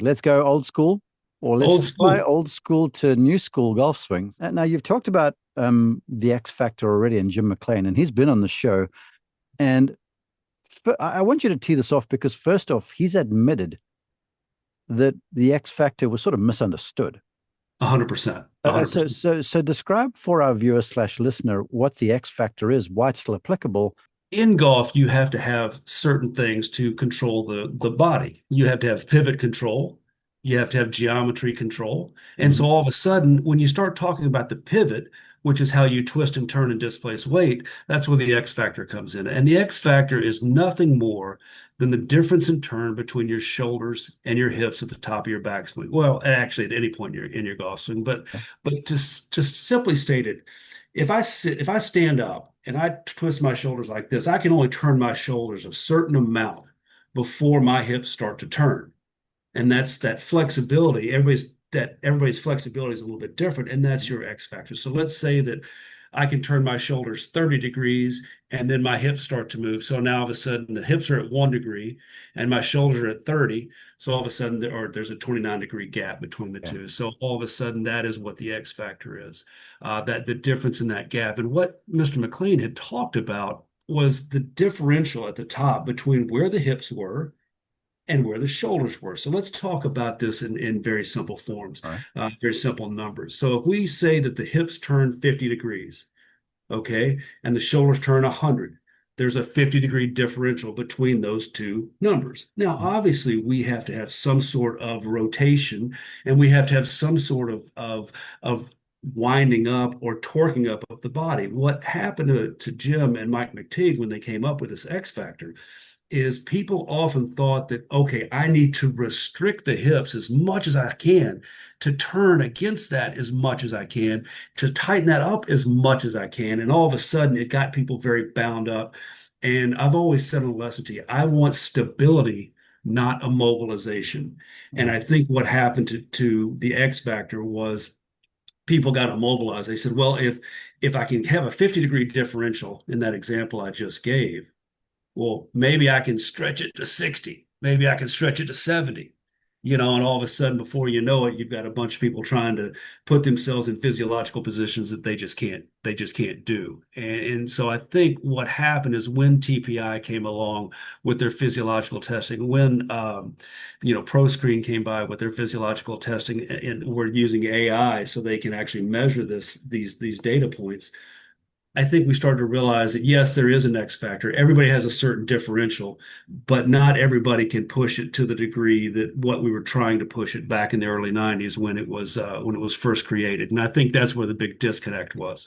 Let's go old school, or let's Old apply school. old school to new school golf swings. Now, you've talked about the X Factor already and Jim McLean, and he's been on the show. And I want you to tee this off because, first off, he's admitted that the X Factor was sort of misunderstood. 100%. Uh, so, 100%. so, so describe for our viewer slash listener what the X Factor is, why it's still applicable. In golf, you have to have certain things to control the body. You have to have pivot control. You have to have geometry control. And so Mhm. all of a sudden, when you start talking about the pivot, which is how you twist and turn and displace weight, that's where the X factor comes in. And the X factor is nothing more than the difference in turn between your shoulders and your hips at the top of your backswing. Well, actually, at any point in your golf swing, but just simply stated, if I stand up and I twist my shoulders like this, I can only turn my shoulders a certain amount before my hips start to turn. And that's that flexibility. Everybody's flexibility is a little bit different, and that's your X factor. So let's say that I can turn my shoulders 30 degrees and then my hips start to move. So now all of a sudden the hips are at 1 degree and my shoulders are at 30. So all of a sudden there's a 29-degree gap between the Yeah. two. So all of a sudden that is what the X factor is. That the difference in that gap. And what Mr. McLean had talked about was the differential at the top between where the hips were and where the shoulders were. So let's talk about this in very simple forms, All right. very simple numbers. So if we say that the hips turn 50 degrees, okay, and the shoulders turn 100, there's a 50-degree differential between those two numbers. Now, Mhm. obviously, we have to have some sort of rotation and we have to have some sort of winding up or torquing up of the body. What happened to Jim and Mike McTeague when they came up with this X factor is people often thought that, okay, I need to restrict the hips as much as I can, to turn against that as much as I can, to tighten that up as much as I can. And all of a sudden, it got people very bound up. And I've always said in a lesson to you, I want stability, not immobilization. And Yeah. I think what happened to the X Factor was people got immobilized. They said, well, if I can have a 50-degree differential in that example I just gave, well, maybe I can stretch it to 60. Maybe I can stretch it to 70. And all of a sudden, before you know it, you've got a bunch of people trying to put themselves in physiological positions that they just can't do. And so I think what happened is when TPI came along with their physiological testing, when ProScreen came by with their physiological testing, and we're using AI so they can actually measure these data points. I think we started to realize that yes, there is an X factor. Everybody has a certain differential, but not everybody can push it to the degree that what we were trying to push it back in the early 90s when it was first created. And I think that's where the big disconnect was.